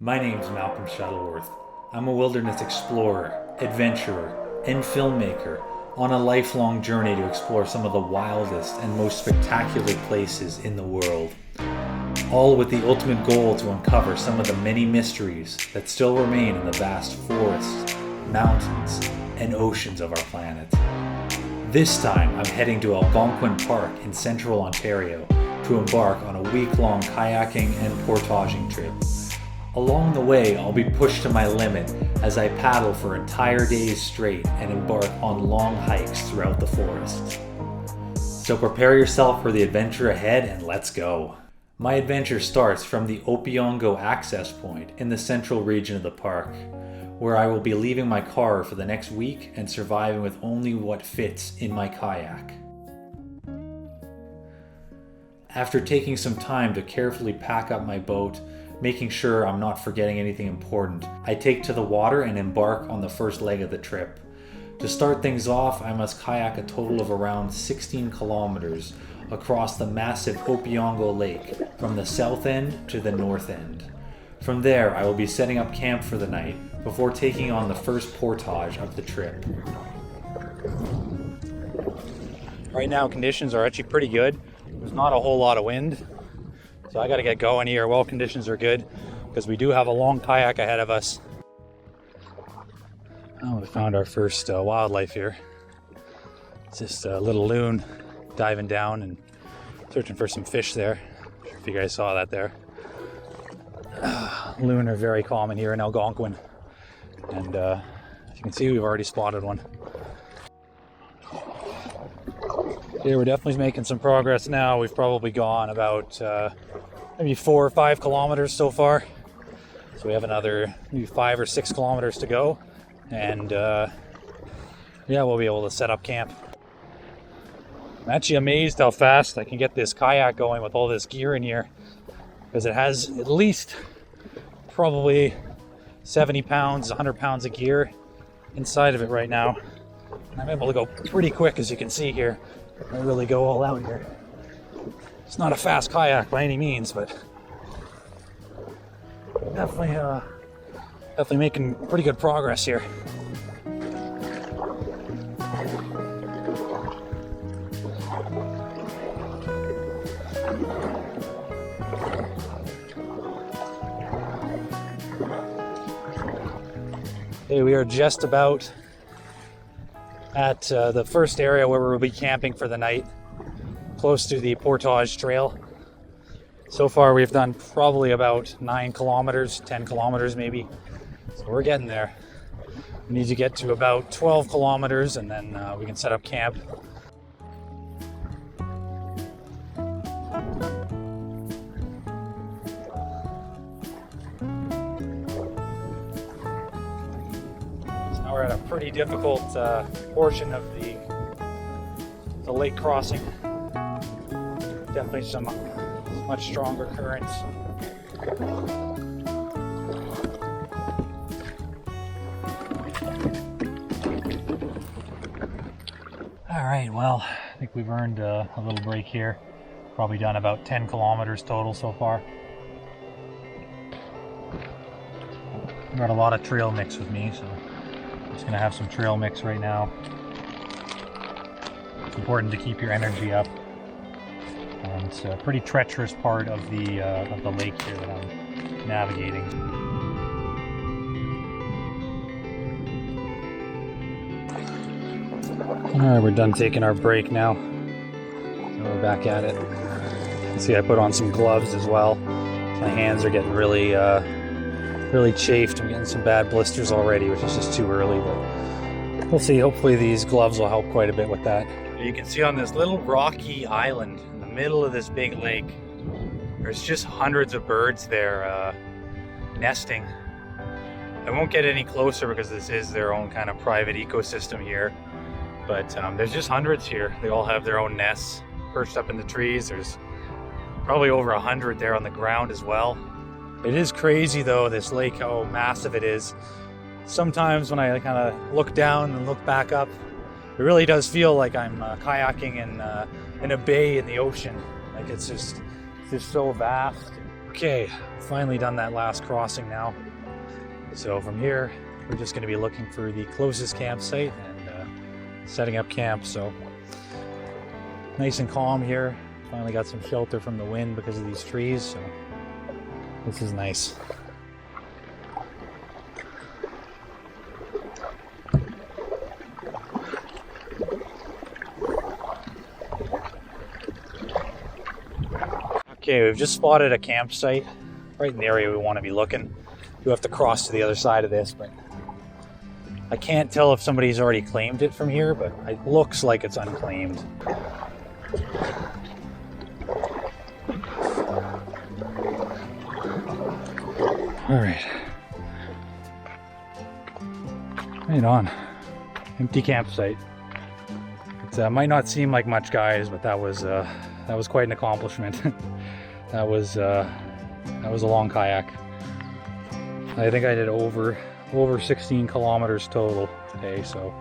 My name's Malcolm Shuttleworth. I'm a wilderness explorer, adventurer, and filmmaker on a lifelong journey to explore some of the wildest and most spectacular places in the world. All with the ultimate goal to uncover some of the many mysteries that still remain in the vast forests, mountains, and oceans of our planet. This time, I'm heading to Algonquin Park in central Ontario to embark on a week-long kayaking and portaging trip. Along the way, I'll be pushed to my limit as I paddle for entire days straight and embark on long hikes throughout the forest. So prepare yourself for the adventure ahead and let's go. My adventure starts from the Opeongo access point in the central region of the park, where I will be leaving my car for the next week and surviving with only what fits in my kayak. After taking some time to carefully pack up my boat, making sure I'm not forgetting anything important, I take to the water and embark on the first leg of the trip. To start things off, I must kayak a total of around 16 kilometers across the massive Opeongo Lake from the south end to the north end. From there, I will be setting up camp for the night before taking on the first portage of the trip. Right now, conditions are actually pretty good. There's not a whole lot of wind, so I got to get going here while conditions are good, because we do have a long kayak ahead of us. Oh, we found our first wildlife here. It's just a little loon diving down and searching for some fish there. I'm sure if you guys saw that there. Loon are very common here in Algonquin, and as you can see, we've already spotted one. Okay, we're definitely making some progress now. We've probably gone about maybe 4 or 5 kilometers so far. So we have another maybe 5 or 6 kilometers to go. And yeah, we'll be able to set up camp. I'm actually amazed how fast I can get this kayak going with all this gear in here, because it has at least probably 70 pounds, 100 pounds of gear inside of it right now. And I'm able to go pretty quick, as you can see here. I really go all out here. It's not a fast kayak by any means, but definitely making pretty good progress here. Okay, we are just about at the first area where we'll be camping for the night, close to the Portage trail. So far we've done probably about 9 kilometers, 10 kilometers maybe, so we're getting there. We need to get to about 12 kilometers and then we can set up camp. We're at a pretty difficult portion of the lake crossing. Definitely some much stronger currents. All right, well, I think we've earned a little break here. Probably done about 10 kilometers total so far. I've got a lot of trail mix with me, so just gonna have some trail mix right now. It's important to keep your energy up. And it's a pretty treacherous part of the lake here that I'm navigating. Alright, we're done taking our break now. So we're back at it. You can see I put on some gloves as well. My hands are getting really chafed. I'm getting some bad blisters already, which is just too early, but we'll see. Hopefully these gloves will help quite a bit with that. You can see on this little rocky island in the middle of this big lake, there's just hundreds of birds there nesting. I won't get any closer because this is their own kind of private ecosystem here, but there's just hundreds here. They all have their own nests perched up in the trees. There's probably over 100 there on the ground as well. It is crazy though, this lake, how massive it is. Sometimes when I kind of look down and look back up, it really does feel like I'm kayaking in a bay in the ocean. Like it's just so vast. Okay, finally done that last crossing now. So from here, we're just going to be looking for the closest campsite and setting up camp. So nice and calm here. Finally got some shelter from the wind because of these trees. So this is nice. Okay, we've just spotted a campsite right in the area we want to be looking. You have to cross to the other side of this, but I can't tell if somebody's already claimed it from here, but it looks like it's unclaimed. All right. Right on. Empty campsite. It might not seem like much, guys, but that was quite an accomplishment. That was a long kayak. I think I did over 16 kilometers total today, so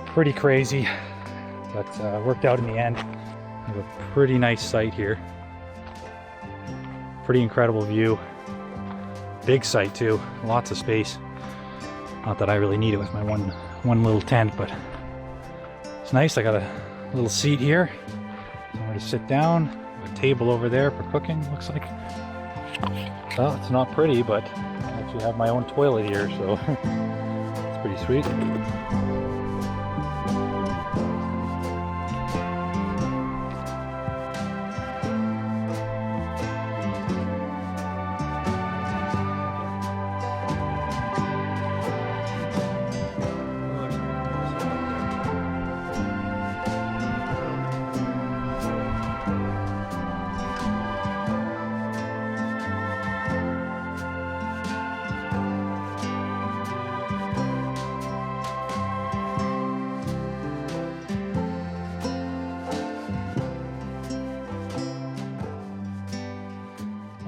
pretty crazy, but worked out in the end. We have a pretty nice site here. Pretty incredible view. Big site too, lots of space. Not that I really need it with my one little tent, but it's nice. I got a little seat here, somewhere to sit down. A table over there for cooking, looks like. Well, it's not pretty, but I actually have my own toilet here, so it's pretty sweet.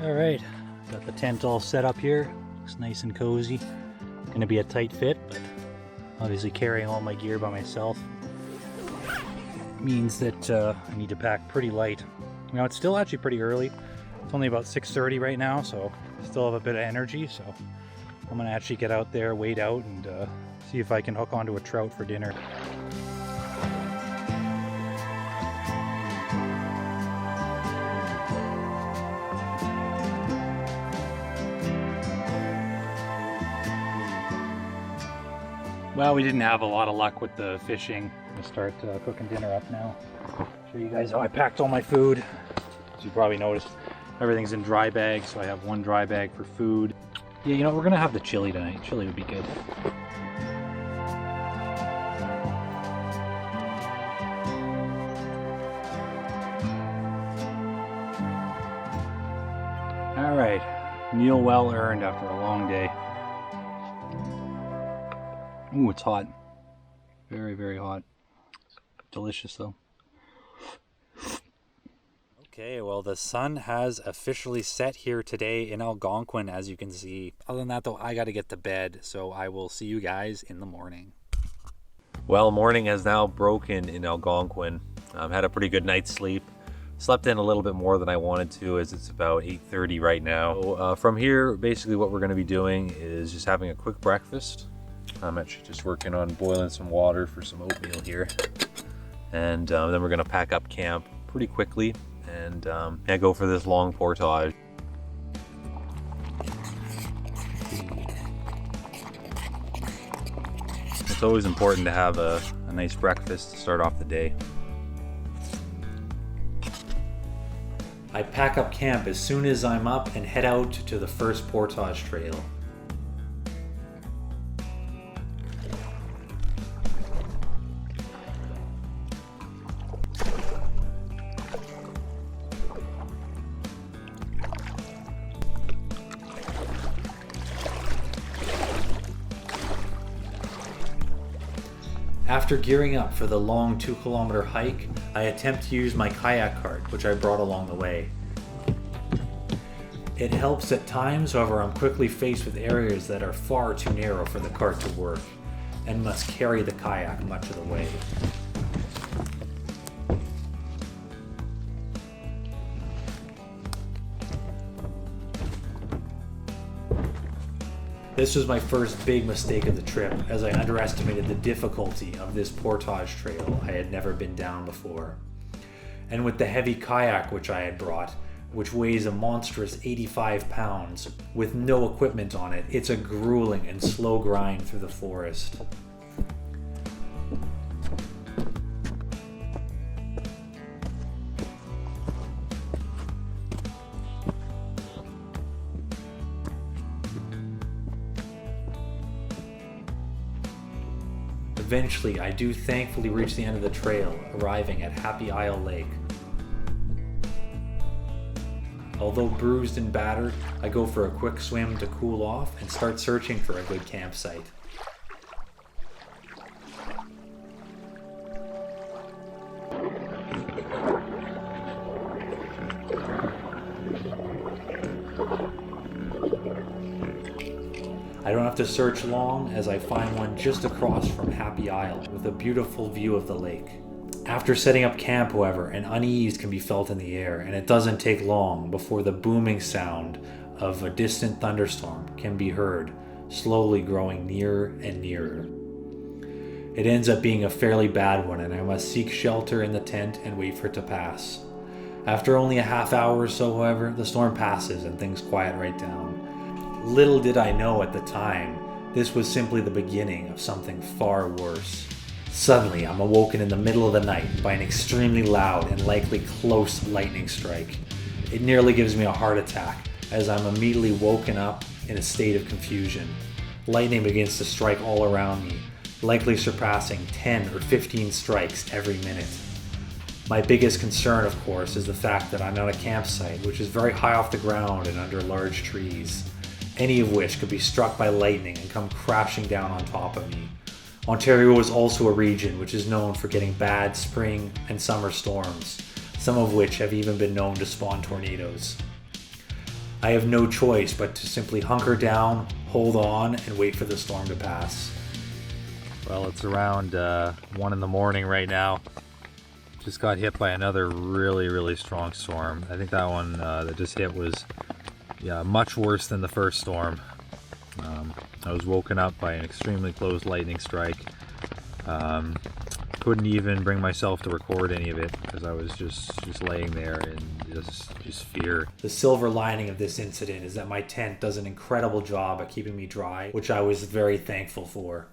Alright, got the tent all set up here. Looks nice and cozy. Gonna be a tight fit, but obviously carrying all my gear by myself means that I need to pack pretty light. You know, it's still actually pretty early. It's only about 6:30 right now, so I still have a bit of energy. So I'm gonna actually get out there, wait out, and see if I can hook onto a trout for dinner. Well, we didn't have a lot of luck with the fishing. I'm gonna start cooking dinner up now. Show you guys how I packed all my food. As you probably noticed, everything's in dry bags, so I have one dry bag for food. Yeah, you know, we're gonna have the chili tonight. Chili would be good. All right, meal well earned after a long day. Ooh, it's hot. Very, very hot. Delicious though. Okay, well the sun has officially set here today in Algonquin, as you can see. Other than that though, I gotta get to bed, so I will see you guys in the morning. Well, morning has now broken in Algonquin. Had a pretty good night's sleep. Slept in a little bit more than I wanted to, as it's about 8:30 right now. So, from here, basically what we're gonna be doing is just having a quick breakfast. I'm actually just working on boiling some water for some oatmeal here. And then we're gonna pack up camp pretty quickly and go for this long portage. It's always important to have a nice breakfast to start off the day. I pack up camp as soon as I'm up and head out to the first portage trail. After gearing up for the long 2-kilometer hike, I attempt to use my kayak cart, which I brought along the way. It helps at times, however I'm quickly faced with areas that are far too narrow for the cart to work, and must carry the kayak much of the way. This was my first big mistake of the trip, as I underestimated the difficulty of this portage trail I had never been down before. And with the heavy kayak which I had brought, which weighs a monstrous 85 pounds, with no equipment on it, it's a grueling and slow grind through the forest. Eventually, I do thankfully reach the end of the trail, arriving at Happy Isle Lake. Although bruised and battered, I go for a quick swim to cool off and start searching for a good campsite. I don't have to search long as I find one just across from Happy Isle with a beautiful view of the lake. After setting up camp, however, an unease can be felt in the air, and it doesn't take long before the booming sound of a distant thunderstorm can be heard, slowly growing nearer and nearer. It ends up being a fairly bad one, and I must seek shelter in the tent and wait for it to pass. After only a half hour or so, however, the storm passes and things quiet right down. Little did I know at the time, this was simply the beginning of something far worse. Suddenly, I'm awoken in the middle of the night by an extremely loud and likely close lightning strike. It nearly gives me a heart attack, as I'm immediately woken up in a state of confusion. Lightning begins to strike all around me, likely surpassing 10 or 15 strikes every minute. My biggest concern, of course, is the fact that I'm on a campsite which is very high off the ground and under large trees, any of which could be struck by lightning and come crashing down on top of me. Ontario is also a region which is known for getting bad spring and summer storms, some of which have even been known to spawn tornadoes. I have no choice but to simply hunker down, hold on, and wait for the storm to pass. Well, it's around 1 in the morning right now. Just got hit by another really strong storm. I think that one that just hit was much worse than the first storm. I was woken up by an extremely close lightning strike. Couldn't even bring myself to record any of it because I was just laying there in just fear. The silver lining of this incident is that my tent does an incredible job at keeping me dry, which I was very thankful for.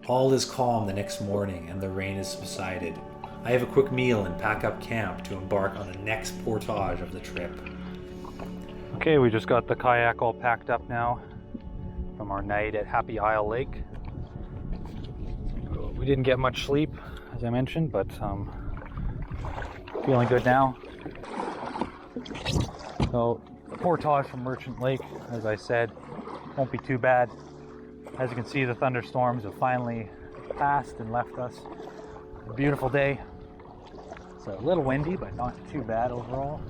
All is calm the next morning and the rain has subsided. I have a quick meal and pack up camp to embark on the next portage of the trip. Okay, we just got the kayak all packed up now from our night at Happy Isle Lake. We didn't get much sleep, as I mentioned, but feeling good now. So, the portage from Merchant Lake, as I said, won't be too bad. As you can see, the thunderstorms have finally passed and left us. A beautiful day. It's a little windy, but not too bad overall.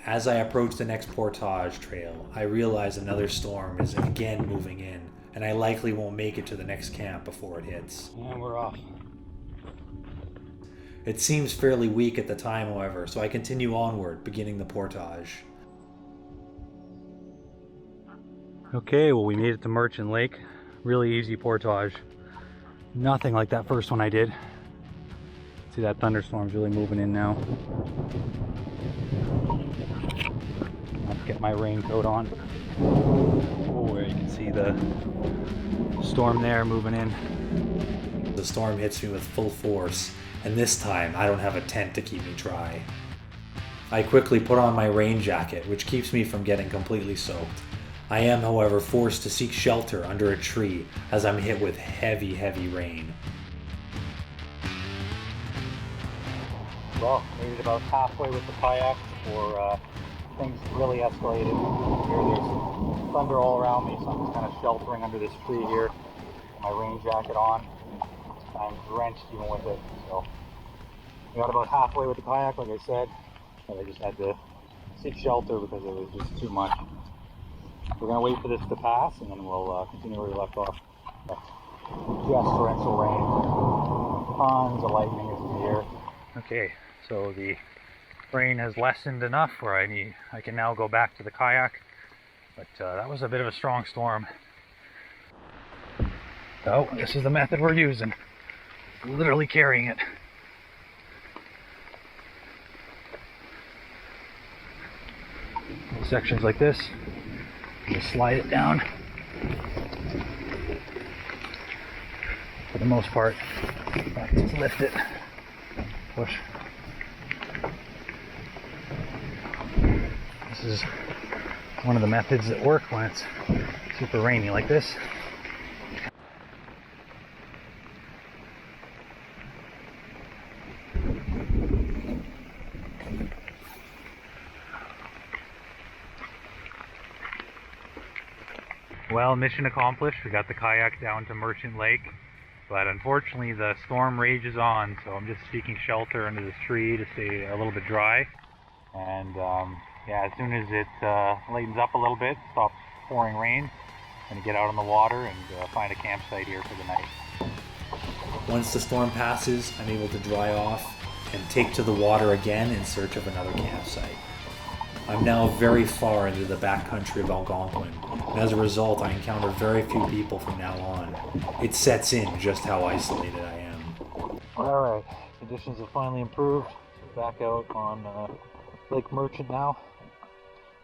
As I approach the next portage trail, I realize another storm is again moving in, and I likely won't make it to the next camp before it hits. And we're off. It seems fairly weak at the time, however, so I continue onward, beginning the portage. Okay, well, we made it to Merchant Lake. Really easy portage. Nothing like that first one I did. See, that thunderstorm's really moving in now. I have to get my raincoat on. Oh, you can see the storm there moving in. The storm hits me with full force, and this time I don't have a tent to keep me dry. I quickly put on my rain jacket, which keeps me from getting completely soaked. I am, however, forced to seek shelter under a tree as I'm hit with heavy rain. Well, made it about halfway with the kayak before things really escalated. Here there's thunder all around me, so I'm just kind of sheltering under this tree here. My rain jacket on. I'm drenched even with it. So we got about halfway with the kayak, like I said, but I just had to seek shelter because it was just too much. we're going to wait for this to pass, and then we'll continue where we left off. Just torrential rain. Tons of lightning is in the air. Okay, so the rain has lessened enough where I can now go back to the kayak. But that was a bit of a strong storm. So this is the method we're using. Literally carrying it. Sections like this, just slide it down. For the most part, just lift it, push. This is one of the methods that work when it's super rainy like this. Well, mission accomplished. We got the kayak down to Merchant Lake, but unfortunately the storm rages on, so I'm just seeking shelter under this tree to stay a little bit dry. And yeah, as soon as it lightens up a little bit, stops pouring rain, I'm gonna get out on the water and find a campsite here for the night. Once the storm passes, I'm able to dry off and take to the water again in search of another campsite. I'm now very far into the backcountry of Algonquin, and as a result I encounter very few people from now on. It sets in just how isolated I am. Alright, conditions have finally improved. Back out on Lake Merchant now.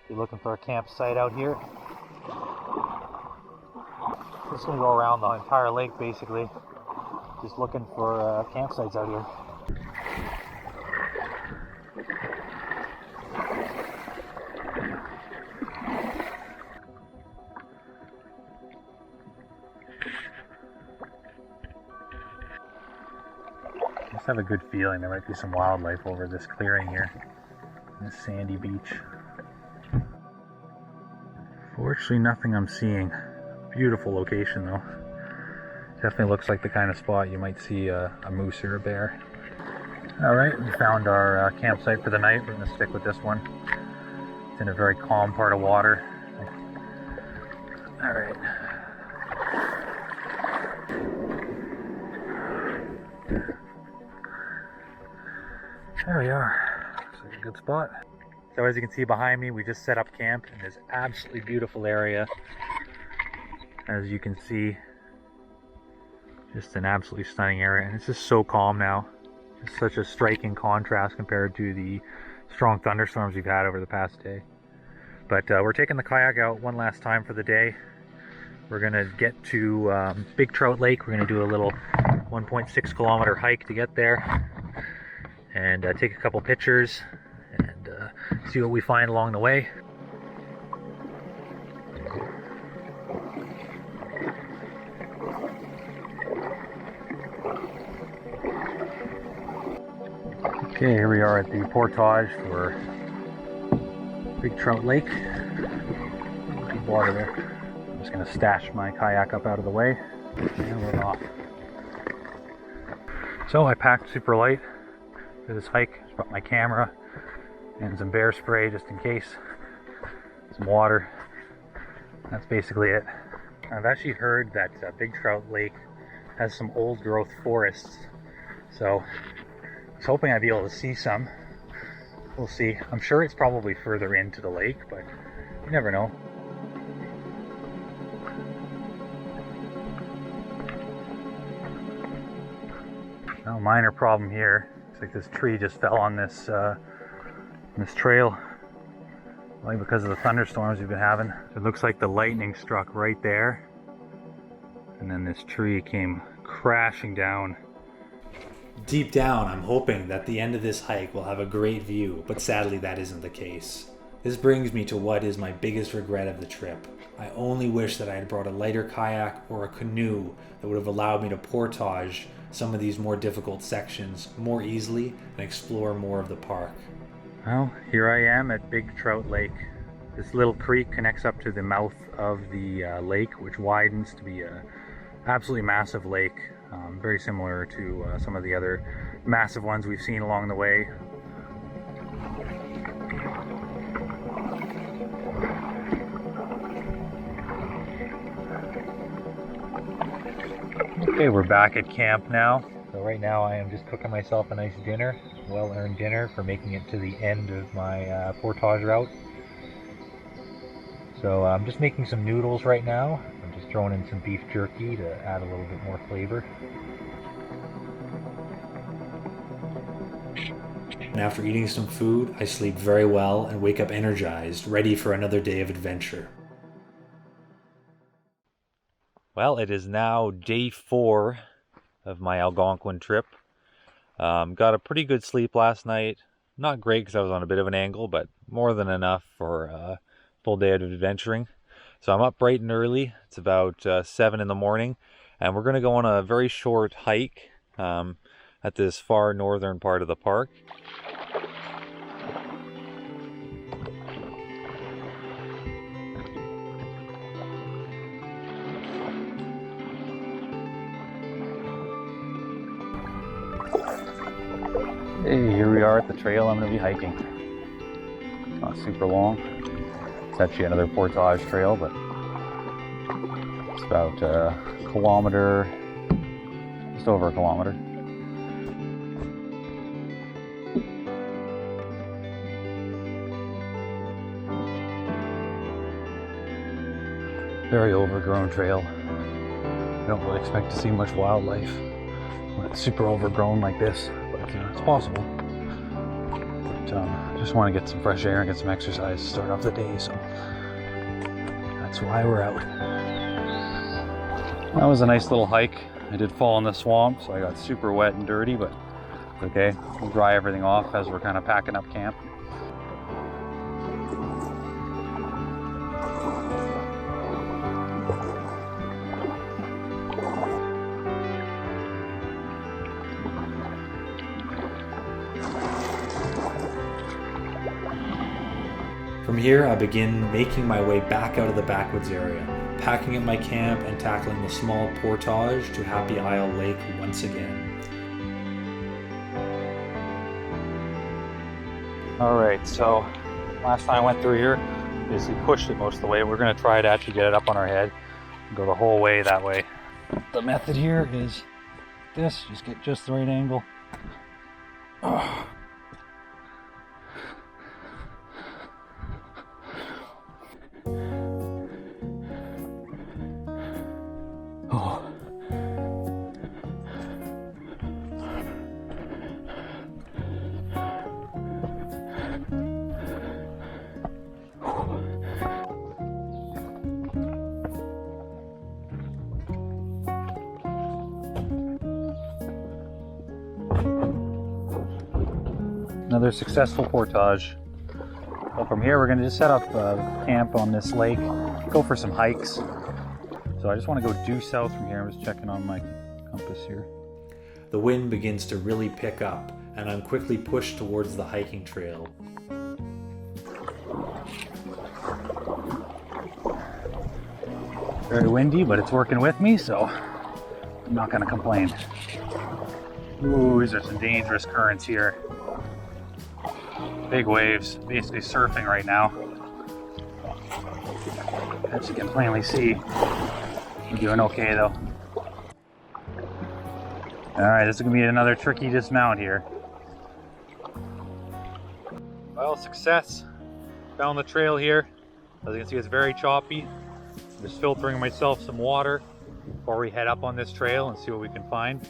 Be looking for a campsite out here. Just gonna go around the entire lake basically, just looking for campsites out here. I just have a good feeling there might be some wildlife over this clearing here, this sandy beach. Fortunately, nothing I'm seeing. Beautiful location though. Definitely looks like the kind of spot you might see a moose or a bear. Alright, we found our campsite for the night. We're going to stick with this one. It's in a very calm part of water. Alright. There we are. Looks like a good spot. So as you can see behind me, we just set up camp in this absolutely beautiful area. As you can see, just an absolutely stunning area, and it's just so calm now. It's such a striking contrast compared to the strong thunderstorms we've had over the past day. But we're taking the kayak out one last time for the day. We're gonna get to Big Trout Lake. We're gonna do a little 1.6 kilometer hike to get there, and take a couple pictures and see what we find along the way. Okay, here we are at the Portage for Big Trout Lake. Good water there. I'm just going to stash my kayak up out of the way and we're off. So I packed super light for this hike. Just brought my camera and some bear spray just in case. Some water. That's basically it. I've actually heard that Big Trout Lake has some old growth forests. So I was hoping I'd be able to see some. We'll see. I'm sure it's probably further into the lake, but you never know. No minor problem here. Looks like this tree just fell on this trail, probably because of the thunderstorms we've been having. It looks like the lightning struck right there, and then this tree came crashing down. Deep down, I'm hoping that the end of this hike will have a great view, but sadly that isn't the case. This brings me to what is my biggest regret of the trip. I only wish that I had brought a lighter kayak or a canoe that would have allowed me to portage some of these more difficult sections more easily and explore more of the park. Well, here I am at Big Trout Lake. This little creek connects up to the mouth of the lake, which widens to be a absolutely massive lake, very similar to some of the other massive ones we've seen along the way. Okay, we're back at camp now. So right now I am just cooking myself a nice dinner, well-earned dinner for making it to the end of my portage route. So I'm just making some noodles right now. I'm just throwing in some beef jerky to add a little bit more flavor. And after eating some food, I sleep very well and wake up energized, ready for another day of adventure. Well, it is now day 4 of my Algonquin trip. Got a pretty good sleep last night. Not great because I was on a bit of an angle, but more than enough for a full day of adventuring. So I'm up bright and early. It's about 7 in the morning, and we're going to go on a very short hike at this far northern part of the park. Hey, here we are at the trail I'm going to be hiking. It's not super long. It's actually another portage trail, but it's about a kilometer, just over a kilometer. Very overgrown trail. I don't really expect to see much wildlife when it's super overgrown like this. It's possible, but just want to get some fresh air and get some exercise to start off the day, so that's why we're out. That was a nice little hike. I did fall in the swamp, so I got super wet and dirty, but it's okay. We'll dry everything off as we're kind of packing up camp. From here, I begin making my way back out of the backwoods area, packing up my camp and tackling the small portage to Happy Isle Lake once again. Alright, so last time I went through here, basically pushed it most of the way. We're going to try to actually get it up on our head and go the whole way that way. The method here is this, just get just the right angle. Oh. Another successful portage. Well, from here we're going to just set up camp on this lake, go for some hikes. So I just want to go due south from here. I'm just checking on my compass here. The wind begins to really pick up, and I'm quickly pushed towards the hiking trail. Very windy, but it's working with me, so I'm not going to complain. Ooh, these are some dangerous currents here. Big waves, basically surfing right now. As you can plainly see, we're doing okay though. Alright, this is going to be another tricky dismount here. Well, success. Found the trail here. As you can see, it's very choppy. I'm just filtering myself some water before we head up on this trail and see what we can find.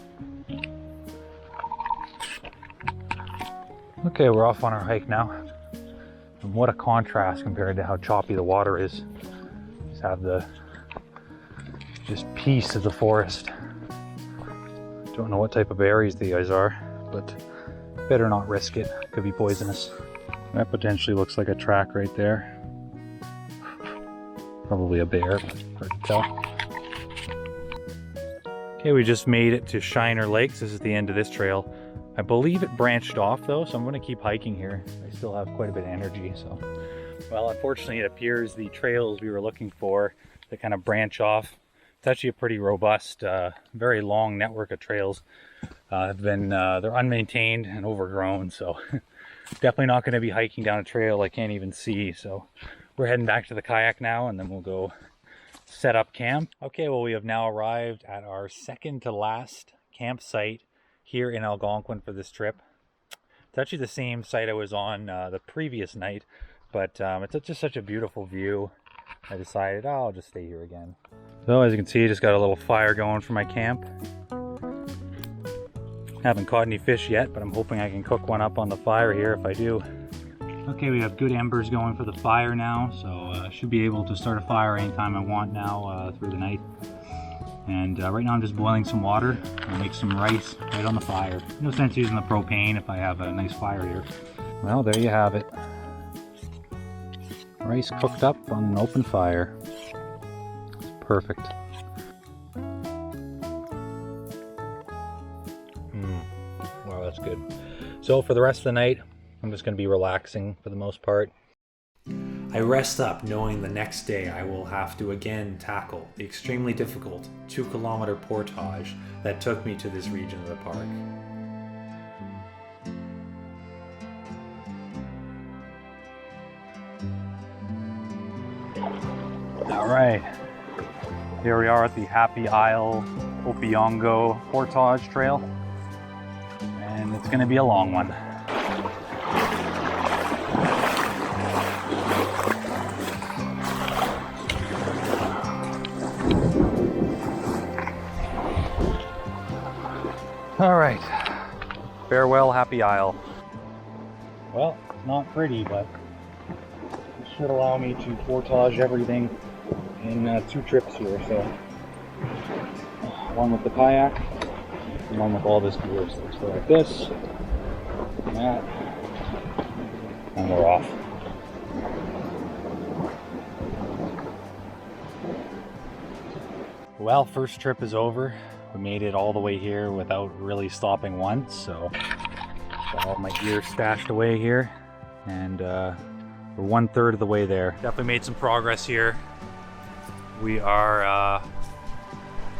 Okay, we're off on our hike now. And what a contrast compared to how choppy the water is. Just have the peace of the forest. Don't know what type of berries these guys are, but better not risk it. Could be poisonous. That potentially looks like a track right there. Probably a bear, but hard to tell. Okay, we just made it to Shiner Lakes. This is the end of this trail. I believe it branched off though, so I'm going to keep hiking here. I still have quite a bit of energy, so. Well, unfortunately it appears the trails we were looking for that kind of branch off. It's actually a pretty robust, very long network of trails. They're unmaintained and overgrown, so definitely not going to be hiking down a trail I can't even see. So we're heading back to the kayak now, and then we'll go set up camp. Okay, well, we have now arrived at our second to last campsite here in Algonquin for this trip. It's actually the same site I was on the previous night, but it's just such a beautiful view. I decided, oh, I'll just stay here again. So as you can see, I just got a little fire going for my camp. Haven't caught any fish yet, but I'm hoping I can cook one up on the fire here if I do. Okay, we have good embers going for the fire now, so I should be able to start a fire anytime I want now through the night. And right now I'm just boiling some water. I'll make some rice right on the fire. No sense using the propane if I have a nice fire here. Well, there you have it. Rice cooked up on an open fire. It's perfect. Wow, that's good. So for the rest of the night, I'm just going to be relaxing for the most part. I rest up knowing the next day I will have to again tackle the extremely difficult 2-kilometer portage that took me to this region of the park. All right, here we are at the Happy Isle Opeongo Portage Trail, and it's going to be a long one. All right, farewell Happy Isle. Well, it's not pretty, but it should allow me to portage everything in 2 trips here. So one with the kayak, and one with all this gear. So let's go like this, and that, and we're off. Well, first trip is over. We made it all the way here without really stopping once, so got all my gear stashed away here, and we're 1/3 of the way there. Definitely made some progress here. We are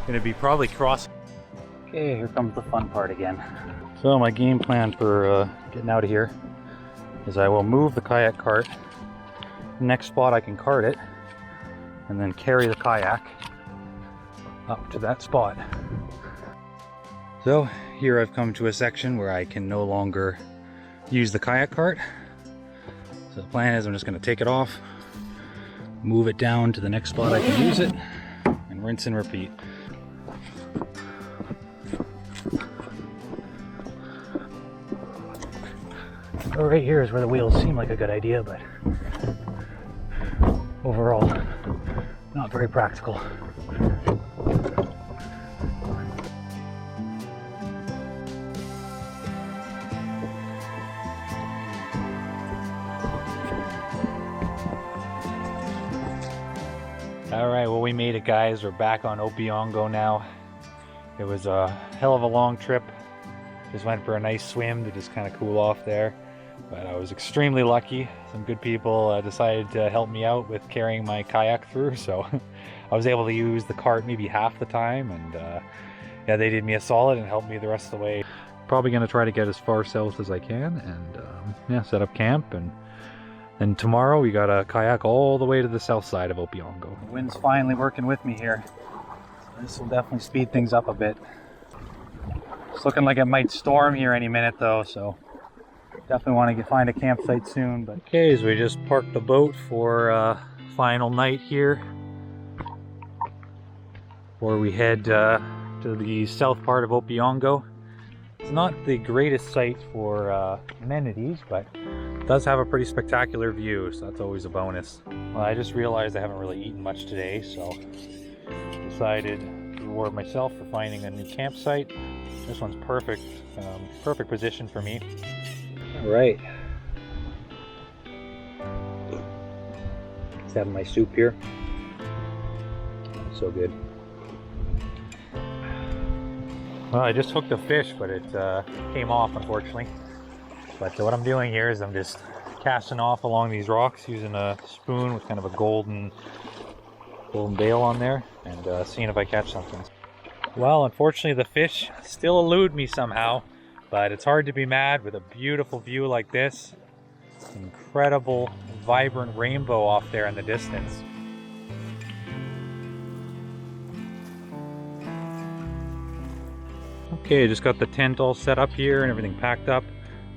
going to be probably crossing. Okay, here comes the fun part again. So my game plan for getting out of here is I will move the kayak cart. Next spot I can cart it, and then carry the kayak up to that spot. So here I've come to a section where I can no longer use the kayak cart. So the plan is I'm just going to take it off, move it down to the next spot I can use it, and rinse and repeat. So right here is where the wheels seem like a good idea, but overall not very practical. Alright, well, we made it, guys. We're back on Opeongo now. It was a hell of a long trip. Just went for a nice swim to just kind of cool off there. But I was extremely lucky. Some good people decided to help me out with carrying my kayak through, so I was able to use the cart maybe half the time, and yeah, they did me a solid and helped me the rest of the way. Probably going to try to get as far south as I can, and yeah, set up camp. And tomorrow we got a kayak all the way to the south side of Opeongo. The wind's finally working with me here. So this will definitely speed things up a bit. It's looking like it might storm here any minute though, so definitely want to find a campsite soon. But okay, so we just parked the boat for final night here, before we head to the south part of Opeongo. It's not the greatest site for amenities, but it does have a pretty spectacular view, so that's always a bonus. Well, I just realized I haven't really eaten much today, so decided to reward myself for finding a new campsite. This one's perfect, perfect position for me. All right. Just having my soup here. So good. Well, I just hooked a fish, but it came off, unfortunately. But what I'm doing here is I'm just casting off along these rocks using a spoon with kind of a golden bail on there, and seeing if I catch something. Well, unfortunately the fish still elude me somehow, but it's hard to be mad with a beautiful view like this. Incredible, vibrant rainbow off there in the distance. Okay, I just got the tent all set up here and everything packed up.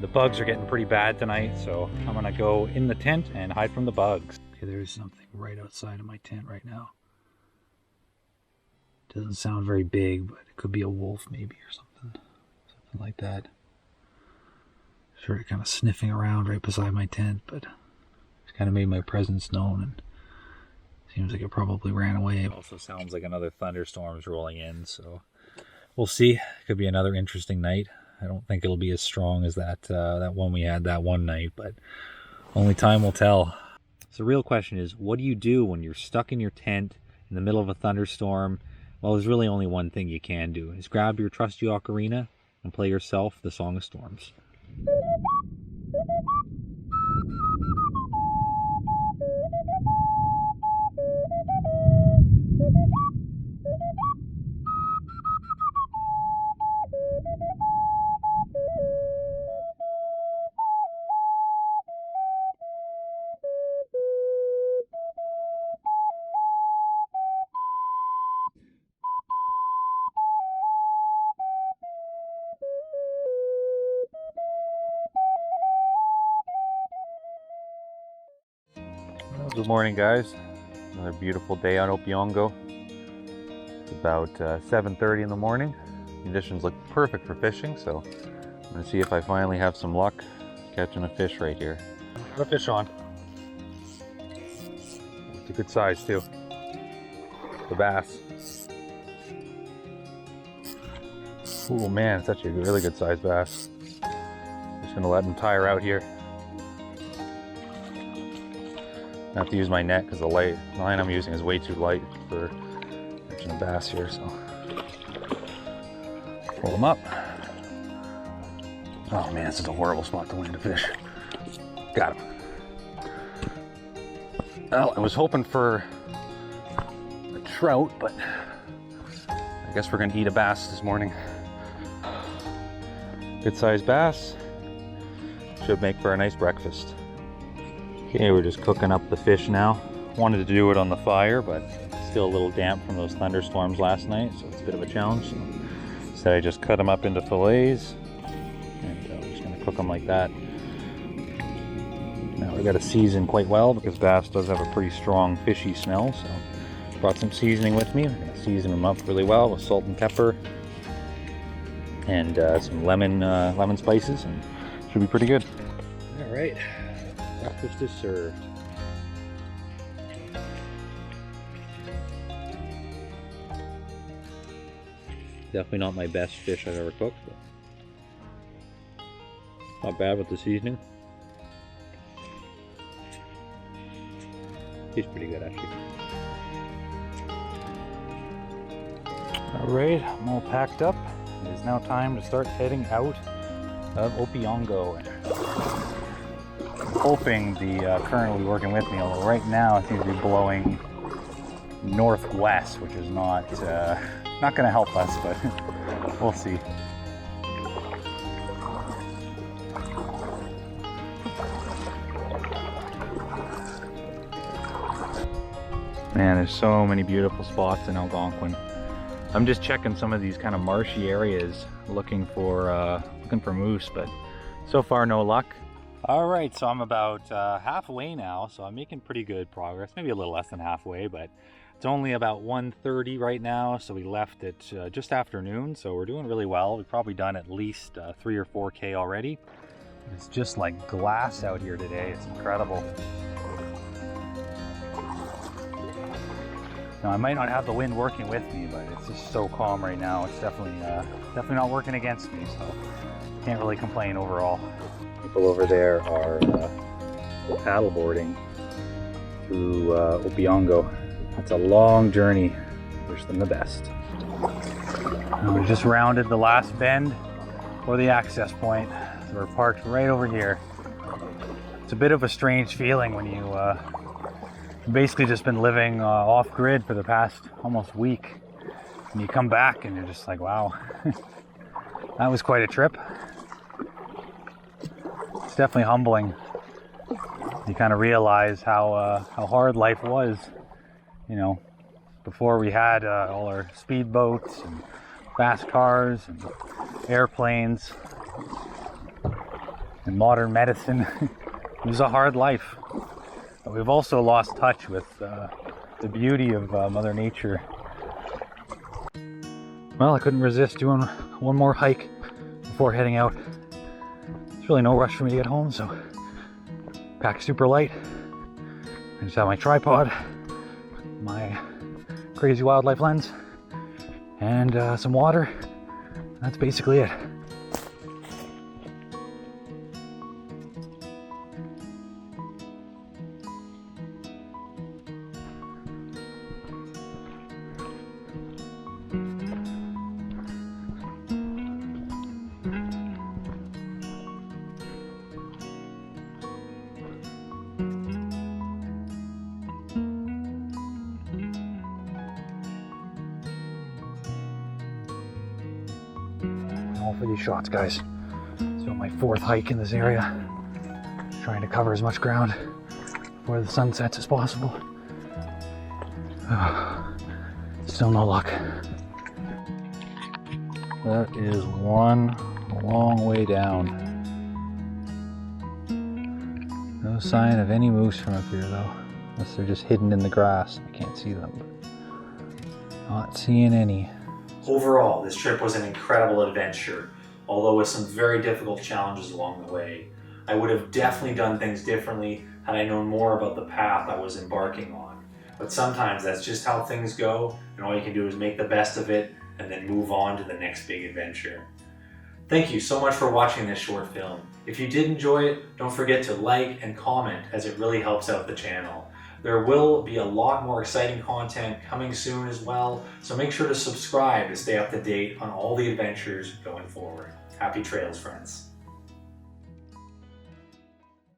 The bugs are getting pretty bad tonight, so I'm gonna go in the tent and hide from the bugs. Okay, there's something right outside of my tent right now. Doesn't sound very big, but it could be a wolf maybe or something. Something like that. Sort of kind of sniffing around right beside my tent, but it's kind of made my presence known and seems like it probably ran away. It also sounds like another thunderstorm's rolling in, so we'll see. Could be another interesting night. I don't think it'll be as strong as that one we had that one night, but only time will tell. So the real question is, what do you do when you're stuck in your tent in the middle of a thunderstorm? Well, there's really only one thing you can do, is grab your trusty ocarina and play yourself the Song of Storms. Good morning, guys. Another beautiful day on Opeongo. It's about 7:30 in the morning. Conditions look perfect for fishing, so I'm gonna see if I finally have some luck catching a fish right here. Got a fish on. It's a good size too. The bass. Oh man, it's actually a really good sized bass. Just gonna let him tire out here. I have to use my net because the line I'm using is way too light for catching a bass here, so pull them up. Oh man, this is a horrible spot to land a fish. Got him. Well, I was hoping for a trout, but I guess we're gonna eat a bass this morning. Good sized bass. Should make for a nice breakfast. Okay, we're just cooking up the fish now. Wanted to do it on the fire, but it's still a little damp from those thunderstorms last night, so it's a bit of a challenge. So instead I just cut them up into fillets, and we're just gonna cook them like that. Now we got to season quite well because bass does have a pretty strong fishy smell, so brought some seasoning with me. I'm gonna season them up really well with salt and pepper and some lemon spices, and should be pretty good. All right. Breakfast is served. Definitely not my best fish I've ever cooked, but not bad with the seasoning. Tastes pretty good actually. Alright, I'm all packed up. It is now time to start heading out of Opeongo. Hoping the current will be working with me, although right now it seems to be blowing northwest, which is not going to help us, but we'll see. Man, there's so many beautiful spots in Algonquin. I'm just checking some of these kind of marshy areas, looking for moose, but so far no luck. All right, so I'm about halfway now, so I'm making pretty good progress. Maybe a little less than halfway, but it's only about 1:30 right now, so we left at just after noon, so we're doing really well. We've probably done at least 3 or 4K already. It's just like glass out here today. It's incredible. Now, I might not have the wind working with me, but it's just so calm right now. It's definitely not working against me, so can't really complain overall. People over there are paddleboarding through Opeongo. That's a long journey. Wish them the best. And we just rounded the last bend for the access point. So we're parked right over here. It's a bit of a strange feeling when you basically just been living off-grid for the past almost week. And you come back and you're just like, wow, that was quite a trip. It's definitely humbling. You kind of realize how hard life was, you know, before we had all our speedboats and fast cars and airplanes and modern medicine. It was a hard life. But we've also lost touch with the beauty of Mother Nature. Well, I couldn't resist doing one more hike before heading out. There's really no rush for me to get home, so pack super light. I just have my tripod, my crazy wildlife lens, and some water. That's basically it. All for these shots, guys. So my fourth hike in this area. Just trying to cover as much ground before the sun sets as possible. Still no luck. That is one long way down. No sign of any moose from up here though. Unless they're just hidden in the grass. I can't see them. Not seeing any. Overall, this trip was an incredible adventure, although with some very difficult challenges along the way. I would have definitely done things differently had I known more about the path I was embarking on. But sometimes that's just how things go, and all you can do is make the best of it and then move on to the next big adventure. Thank you so much for watching this short film. If you did enjoy it, don't forget to like and comment, as it really helps out the channel. There will be a lot more exciting content coming soon as well, so make sure to subscribe to stay up to date on all the adventures going forward. Happy trails, friends.